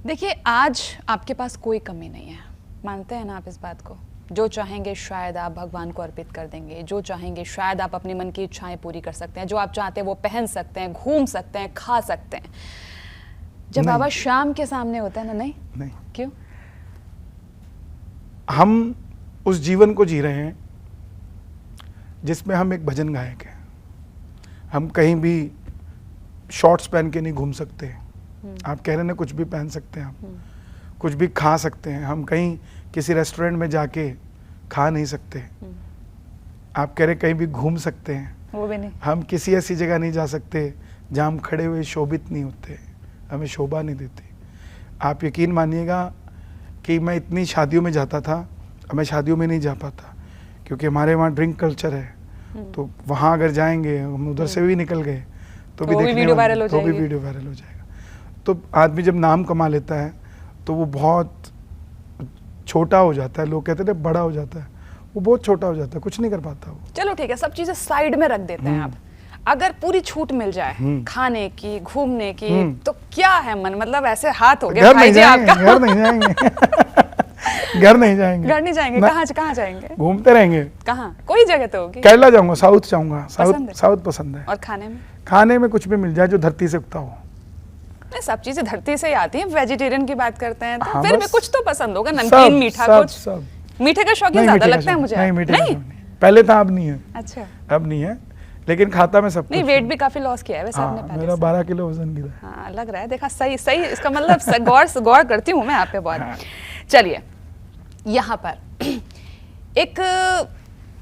देखिए, आज आपके पास कोई कमी नहीं है, मानते हैं ना आप इस बात को? जो चाहेंगे शायद आप भगवान को अर्पित कर देंगे, जो चाहेंगे शायद आप अपने मन की इच्छाएं पूरी कर सकते हैं, जो आप चाहते हैं वो पहन सकते हैं, घूम सकते हैं, खा सकते हैं। जब बाबा श्याम के सामने होता है ना, नहीं, क्यों? हम उस जीवन को जी रहे हैं जिसमें हम एक भजन गायक हैं। हम कहीं भी शॉर्ट्स पहन के नहीं घूम सकते। आप कह रहे हैं कुछ भी पहन सकते हैं, आप कुछ भी खा सकते हैं। हम कहीं किसी रेस्टोरेंट में जाके खा नहीं सकते। आप कह रहे कहीं भी घूम सकते हैं, वो भी नहीं। हम किसी ऐसी जगह नहीं जा सकते जहाँ हम खड़े हुए शोभित नहीं होते, हमें शोभा नहीं देती। आप यकीन मानिएगा कि मैं इतनी शादियों में जाता था, अब मैं शादियों में नहीं जा पाता क्योंकि हमारे वहाँ ड्रिंक कल्चर है। तो वहाँ अगर जाएंगे, हम उधर से भी निकल गए तो भी वीडियो वायरल हो जाएगा। तो आदमी जब नाम कमा लेता है तो वो बहुत छोटा हो जाता है। लोग कहते हैं बड़ा हो जाता है, वो बहुत छोटा हो जाता है, कुछ नहीं कर पाता वो। चलो ठीक है, सब चीजें साइड में रख देते हैं आप। अगर पूरी छूट मिल जाए खाने की, घूमने की, तो क्या है मन, मतलब ऐसे हाथ हो गए घर नहीं जाएंगे, घर नहीं जाएंगे घर नहीं जाएंगे, घर नहीं जाएंगे। कहाँ जाएंगे? घूमते रहेंगे। कहाँ? कोई जगह तो होगी। केरला जाऊंगा, साउथ जाऊंगा। साउथ पसंद है। और खाने में कुछ भी मिल जाए जो धरती से उगता हो। सब चीजें धरती से ही आती हैं। वेजिटेरियन की बात करते हैं तो हाँ, फिर भी कुछ तो पसंद होगा, नमकीन, मीठा, कुछ। मीठे का शौकीन ज्यादा लगता है मुझे। नहीं, पहले था, अब नहीं है। अच्छा, अब नहीं है, लेकिन खाता मैं सब। नहीं, वेट भी काफी लॉस किया है वैसे आपने पहले। मेरा 12 किलो वजन गिरा। हाँ, लग रहा है। देखा, सही इसका मतलब गौर करती हूँ मैं आप पे बहुत। चलिए, यहाँ पर एक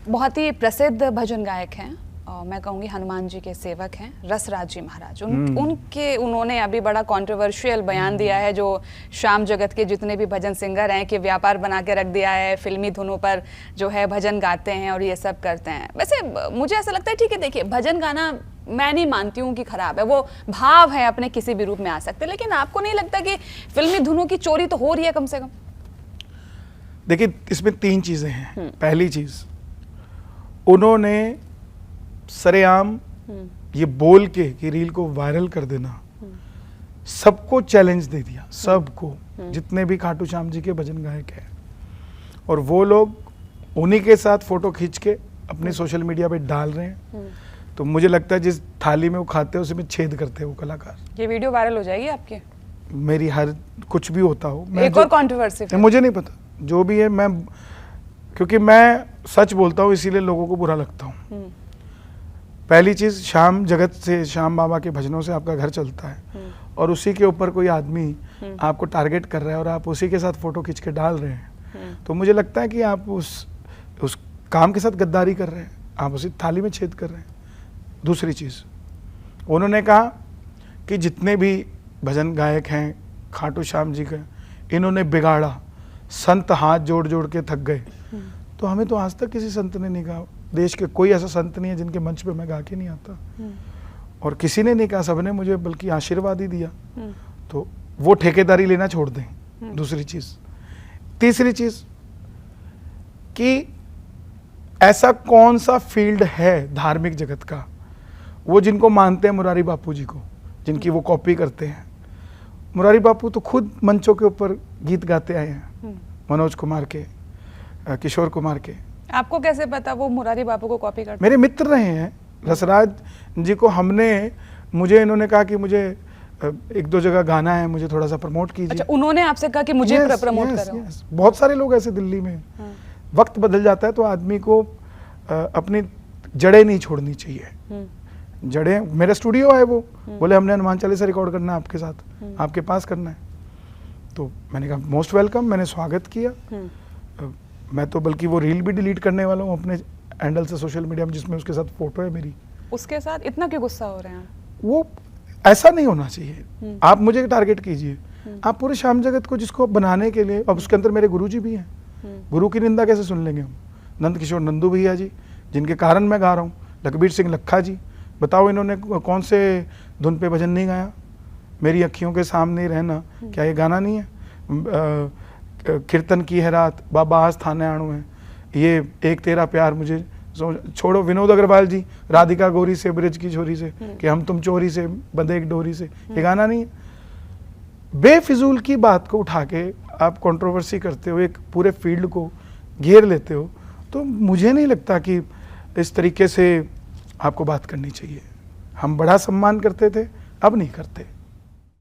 बहुत ही प्रसिद्ध भजन गायक हैं और मैं कहूँगी हनुमान जी के सेवक हैं, रसराज जी महाराज। उन्होंने अभी बड़ा कंट्रोवर्शियल बयान दिया है जो श्याम जगत के जितने भी भजन सिंगर हैं कि व्यापार बना के रख दिया है, फिल्मी धुनों पर जो है भजन गाते हैं और ये सब करते हैं। वैसे मुझे ऐसा लगता है, ठीक है, देखिए, भजन गाना मैं नहीं मानती हूँ कि खराब है, वो भाव है, अपने किसी भी रूप में आ सकते, लेकिन आपको नहीं लगता कि फिल्मी धुनों की चोरी तो हो रही है कम से कम? देखिए, इसमें 3 चीजें हैं। पहली चीज, उन्होंने सरेआम ये बोल के कि रील को वायरल कर देना, सबको चैलेंज दे दिया, सबको, जितने भी खाटू श्याम जी के भजन गायक हैं। और वो लोग उन्हीं के साथ फोटो खींच के अपने सोशल मीडिया पे डाल रहे हैं। तो मुझे लगता है जिस थाली में वो खाते हैं उसी में छेद करते हैं वो कलाकार। ये वीडियो वायरल हो जाएगी आपकी? मेरी हर कुछ भी होता हो, एक और कंट्रोवर्सी, मुझे नहीं पता, जो भी है, मैं क्योंकि मैं सच बोलता हूँ इसीलिए लोगों को बुरा लगता हूँ। पहली चीज, श्याम जगत से, श्याम बाबा के भजनों से आपका घर चलता है और उसी के ऊपर कोई आदमी आपको टारगेट कर रहा है और आप उसी के साथ फोटो खींच के डाल रहे हैं, तो मुझे लगता है कि आप उस काम के साथ गद्दारी कर रहे हैं, आप उसी थाली में छेद कर रहे हैं। दूसरी चीज, उन्होंने कहा कि जितने भी भजन गायक हैं खाटू श्याम जी के, इन्होंने बिगाड़ा, संत हाथ जोड़ जोड़ के थक गए। तो हमें तो आज तक किसी संत ने नहीं कहा, देश के कोई ऐसा संत नहीं है जिनके मंच पे मैं गा के नहीं आता, और किसी ने नहीं कहा, सबने मुझे बल्कि आशीर्वाद ही दिया। तो वो ठेकेदारी लेना छोड़ दें। दूसरी चीज। तीसरी चीज कि ऐसा कौन सा फील्ड है धार्मिक जगत का, वो जिनको मानते हैं मुरारी बापू जी को, जिनकी वो कॉपी करते हैं। मुरारी बापू तो खुद मंचों के ऊपर गीत गाते आए हैं, मनोज कुमार के, किशोर कुमार के। आपको कैसे पता वो मुरारी बापू को कॉपी करते? मेरे मित्र रहे हैं रसराज जी को, मुझे इन्होंने कहा कि मुझे 1-2 जगह गाना है, मुझे थोड़ा सा प्रमोट कीजिए। अच्छा, उन्होंने आपसे कहा कि मुझे प्रमोट करो? बहुत सारे लोग ऐसे दिल्ली में। वक्त बदल जाता है तो आदमी को अपनी जड़ें नहीं छोड़नी चाहिए। जड़ें, मेरा स्टूडियो है, वो बोले हमने हनुमान चालीसा रिकॉर्ड करना है आपके साथ, आपके पास करना है। तो मैंने कहा मोस्ट वेलकम, मैंने स्वागत किया। मैं तो बल्कि वो रील भी डिलीट करने वाला हूँ अपने हैंडल से सोशल मीडिया में, जिसमें उसके साथ फोटो है मेरी। उसके साथ इतना क्यों गुस्सा हो रहे हैं? वो ऐसा नहीं होना चाहिए। आप मुझे टारगेट कीजिए, आप पूरे श्याम जगत को जिसको बनाने के लिए, अब उसके अंदर मेरे गुरु जी भी हैं, गुरु की निंदा कैसे सुन लेंगे हम? नंद किशोर नंदू भैया जी, जिनके कारण मैं गा रहा हूँ, लखबीर सिंह लखा जी, बताओ इन्होंने कौन से धुन पे भजन नहीं गाया? मेरी अखियों के सामने ही रहना, क्या ये गाना नहीं है? कीर्तन की है रात, बाबा आज थाने आणु है, ये एक तेरा प्यार मुझे छोड़ो। विनोद अग्रवाल जी, राधिका गोरी से, ब्रिज की छोरी से, कि हम तुम चोरी से बंधे एक डोरी से, ये गाना नहीं है? बेफिजूल की बात को उठा के आप कंट्रोवर्सी करते हो, एक पूरे फील्ड को घेर लेते हो, तो मुझे नहीं लगता कि इस तरीके से आपको बात करनी चाहिए। हम बड़ा सम्मान करते थे, अब नहीं करते।